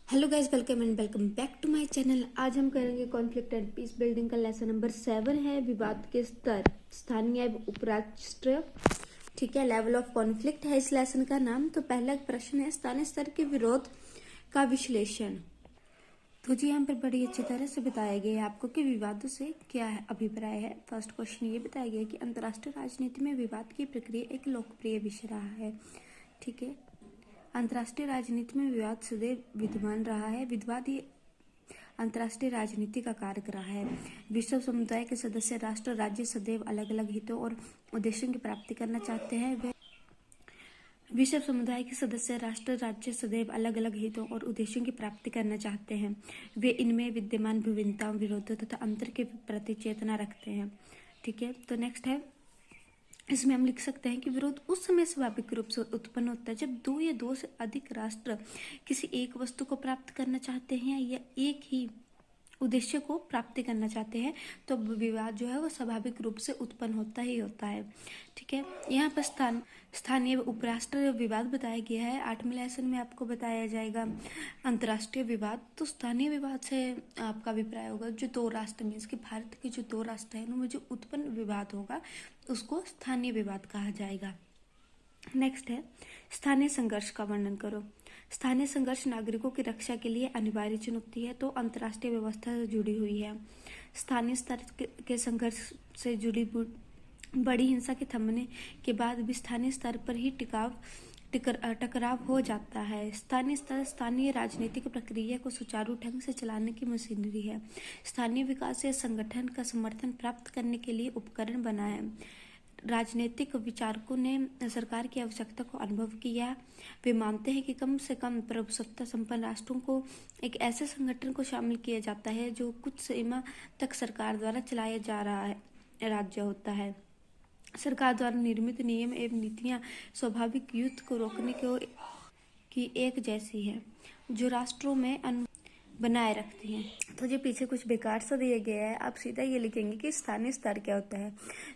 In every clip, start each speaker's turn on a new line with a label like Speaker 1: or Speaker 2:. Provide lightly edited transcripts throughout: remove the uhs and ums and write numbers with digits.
Speaker 1: Hello guys, welcome and welcome back to my channel. आज हम करेंगे कॉन्फ्लिक्ट एंड पीस बिल्डिंग का lesson number 7 है विवाद के स्तर, स्थानीय एवं उपराष्ट्रीय। ठीक है, लेवल ऑफ कॉन्फ्लिक्ट है इस लेसन का नाम। तो पहला प्रश्न है स्थानीय स्तर के विरोध का विश्लेषण। तो जी यहाँ पर बड़ी अच्छी तरह से बताया गया है आपको कि विवादों से क्या है अभिप्राय है। फर्स्ट क्वेश्चन ये बताया गया है कि अंतर्राष्ट्रीय राजनीति में विवाद की प्रक्रिया एक लोकप्रिय विषय रहा है। ठीक है, अंतर्राष्ट्रीय राजनीति में विवाद सदैव विद्यमान रहा है। विवाद ही अंतर्राष्ट्रीय राजनीति का कारक रहा है। विश्व समुदाय के सदस्य राष्ट्र राज्य सदैव अलग अलग हितों और उद्देश्यों की प्राप्ति करना चाहते हैं। विश्व समुदाय के सदस्य राष्ट्र राज्य सदैव अलग अलग हितों और उद्देश्यों की प्राप्ति करना चाहते हैं। वे इनमें विद्यमान विभिन्नताओं, विरोधों तथा अंतर के प्रति चेतना रखते हैं। ठीक है, तो नेक्स्ट है, इसमें हम लिख सकते हैं कि विरोध उस समय स्वाभाविक रूप से उत्पन्न होता है जब दो या दो से अधिक राष्ट्र किसी एक वस्तु को प्राप्त करना चाहते हैं या एक ही उद्देश्य को प्राप्ति करना चाहते हैं, तो विवाद जो है वो स्वाभाविक रूप से उत्पन्न होता ही होता है। ठीक है, यहाँ पर स्थानीय उपराष्ट्रीय विवाद बताया गया है। 8वें लेसन में आपको बताया जाएगा अंतर्राष्ट्रीय विवाद। तो स्थानीय विवाद से आपका अभिप्राय होगा जो दो राष्ट्र में, इसके भारत के जो दो राष्ट्र हैं उनमें जो उत्पन्न विवाद होगा उसको स्थानीय विवाद कहा जाएगा। नेक्स्ट है, स्थानीय संघर्ष का वर्णन करो। स्थानीय संघर्ष नागरिकों की रक्षा के लिए अनिवार्य चुनौती है, तो अंतर्राष्ट्रीय व्यवस्था से जुड़ी हुई है। स्थानीय स्तर के संघर्ष से जुड़ी बड़ी हिंसा के थमने के बाद भी स्थानीय स्तर पर ही टकराव हो जाता है। स्थानीय स्तर स्थानीय राजनीतिक प्रक्रिया को सुचारू ढंग से चलाने की मशीनरी है। स्थानीय विकास या संगठन का समर्थन प्राप्त करने के लिए उपकरण बना है। राजनीतिक विचारकों ने सरकार की आवश्यकता को अनुभव किया। वे मानते हैं कि कम से कम प्रभुसत्ता संपन्न राष्ट्रों को एक ऐसे संगठन को शामिल किया जाता है जो कुछ सीमा तक सरकार द्वारा चलाया जा रहा है राज्य होता है। सरकार द्वारा निर्मित नियम एवं नीतियां स्वाभाविक युद्ध को रोकने की एक जैसी है जो राष्ट्रों में बनाए रखती हैं। तो जो पीछे कुछ बेकार सा दिया गया है, आप सीधा ये लिखेंगे कि स्थानीय स्तर क्या होता है,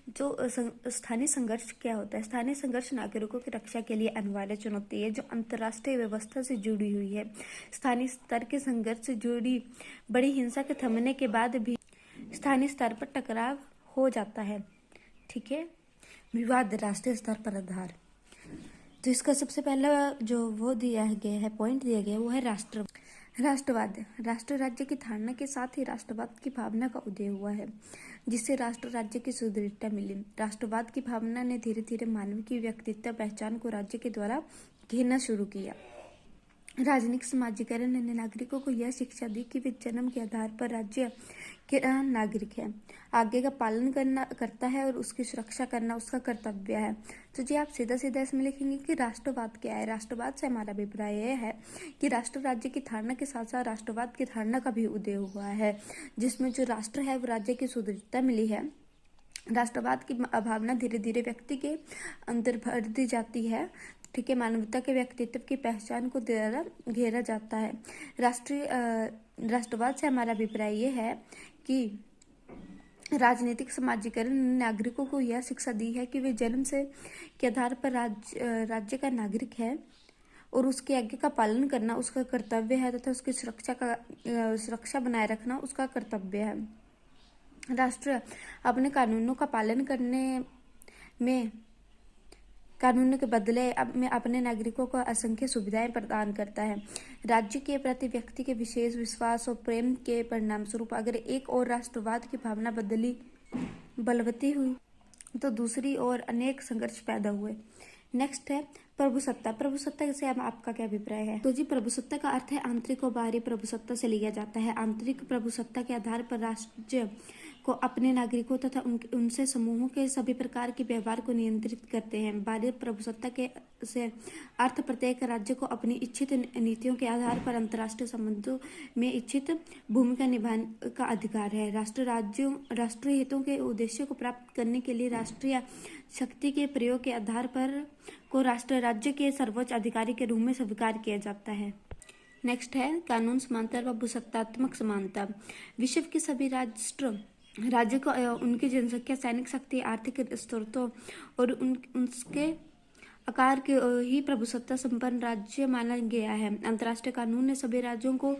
Speaker 1: जो स्थानीय संघर्ष क्या होता है। स्थानीय संघर्ष नागरिकों की रक्षा के लिए अनिवार्य चुनौती है जो अंतर्राष्ट्रीय व्यवस्था से जुड़ी हुई है। स्थानीय स्तर के संघर्ष से जुड़ी बड़ी हिंसा के थमने के बाद भी स्थानीय स्तर पर टकराव हो जाता है। ठीक है, विवाद राष्ट्रीय स्तर पर आधार। तो इसका सबसे पहला जो वो दिया गया है, पॉइंट दिया गया है, वो है राष्ट्रवाद। राष्ट्र राज्य की धारणा के साथ ही राष्ट्रवाद की भावना का उदय हुआ है जिससे राष्ट्र राज्य की सुदृढ़ता मिली। राष्ट्रवाद की भावना ने धीरे धीरे मानव की व्यक्तित्व पहचान को राज्य के द्वारा घेरना शुरू किया। राजनीतिक समाजीकरण ने नागरिकों को यह शिक्षा दी कि वे जन्म के आधार पर राज्य के नागरिक है, आज्ञा का पालन करता है और उसकी सुरक्षा करना उसका कर्तव्य है। तो जी आप सीधा सीधा इसमें लिखेंगे कि राष्ट्रवाद क्या है। राष्ट्रवाद से हमारा अभिप्राय यह है कि राष्ट्र राज्य की धारणा के साथ साथ राष्ट्रवाद की धारणा का भी उदय हुआ है जिसमें जो राष्ट्र है वो राज्य की सुदृढ़ता मिली है। राष्ट्रवाद की भावना धीरे धीरे व्यक्ति के अंदर भर दी जाती है। ठीक है, मानवता के व्यक्तित्व की पहचान को द्वारा घेरा जाता है। राष्ट्रवाद से हमारा अभिप्राय ये है कि राजनीतिक समाजीकरण ने नागरिकों को यह शिक्षा दी है कि वे जन्म से के आधार पर राज्य का नागरिक है और उसकी आज्ञा का पालन करना उसका कर्तव्य है तथा उसकी सुरक्षा बनाए रखना उसका कर्तव्य है। राष्ट्र अपने कानूनों का पालन करने में कानूनों के बदले में अपने नागरिकों को असंख्य सुविधाएं प्रदान करता है। राज्य के प्रति व्यक्ति के विशेष विश्वास और प्रेम के परिणाम स्वरूप अगर एक और राष्ट्रवाद की भावना बलवती हुई तो दूसरी ओर अनेक संघर्ष पैदा हुए। नेक्स्ट है प्रभुसत्ता। प्रभुसत्ता से आपका क्या अभिप्राय है? तो जी प्रभुसत्ता का अर्थ है आंतरिक और बाहरी प्रभुसत्ता से लिया जाता है। आंतरिक प्रभुसत्ता के आधार पर राज्य को अपने नागरिकों तथा उनसे समूहों के सभी प्रकार के व्यवहार को नियंत्रित करते हैं। बाहरी प्रभुसत्ता के से अर्थ प्रत्येक राज्य को अपनी इच्छित नीतियों के आधार पर अंतर्राष्ट्रीय संबंधों में इच्छित भूमिका निभाने का अधिकार है। राष्ट्रीय हितों के उद्देश्यों को प्राप्त करने के लिए राष्ट्रीय शक्ति के प्रयोग के आधार पर को राष्ट्र राज्य के सर्वोच्च अधिकारी के रूप में स्वीकार किया जाता है। नेक्स्ट है कानून समानता व भूसत्तात्मक समानता। विश्व के सभी राज्य को उनकी जनसंख्या, सैनिक शक्ति, आर्थिक स्रोतों और उसके आकार के ही प्रभुसत्ता संपन्न राज्य माना गया है। अंतर्राष्ट्रीय कानून ने सभी राज्यों को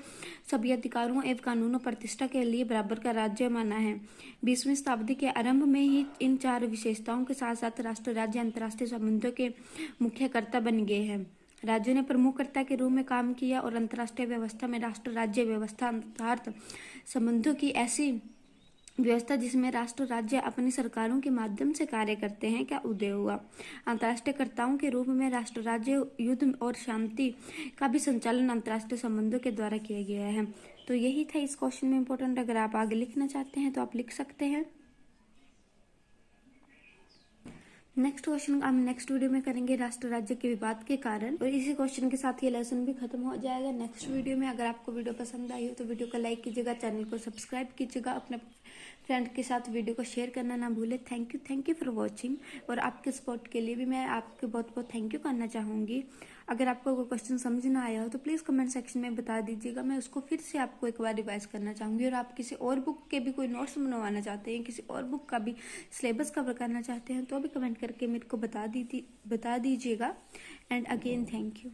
Speaker 1: सभी अधिकारों एवं कानूनों प्रतिष्ठा के लिए बराबर का राज्य माना है। 20वीं शताब्दी के आरंभ में ही इन 4 विशेषताओं के साथ साथ राष्ट्र राज्य अंतर्राष्ट्रीय संबंधों के मुख्य कर्ता बन गए हैं। राज्यों ने प्रमुखकर्ता के रूप में काम किया और अंतर्राष्ट्रीय व्यवस्था में राष्ट्र राज्य व्यवस्था अर्थात संबंधों की ऐसी व्यवस्था जिसमें राष्ट्र राज्य अपनी सरकारों के माध्यम से कार्य करते हैं का उदय हुआ। अंतर्राष्ट्रीय कर्ताओं के रूप में राष्ट्र राज्य युद्ध और शांति का भी संचालन अंतर्राष्ट्रीय संबंधों के द्वारा किया गया है। तो यही था इस क्वेश्चन में इम्पोर्टेंट। अगर आप आगे लिखना चाहते हैं तो आप लिख सकते हैं। नेक्स्ट क्वेश्चन हम नेक्स्ट वीडियो में करेंगे राष्ट्र राज्य के विवाद के कारण, और इसी क्वेश्चन के साथ ये लेसन भी खत्म हो जाएगा नेक्स्ट वीडियो में। अगर आपको वीडियो पसंद आई हो तो वीडियो को लाइक कीजिएगा, चैनल को सब्सक्राइब कीजिएगा, अपने फ्रेंड के साथ वीडियो को शेयर करना ना भूले। Thank you for watching. और आपके सपोर्ट के लिए भी मैं आपके बहुत बहुत थैंक यू करना चाहूँगी। अगर आपको कोई क्वेश्चन समझ ना आया हो तो प्लीज़ कमेंट सेक्शन में बता दीजिएगा, मैं उसको फिर से आपको एक बार रिवाइज करना चाहूँगी। और आप किसी और बुक के भी कोई नोट्स बनवाना चाहते हैं, किसी और बुक का भी सिलेबस कवर करना चाहते हैं तो भी कमेंट करके मेरे को बता दीजिएगा। And again thank you.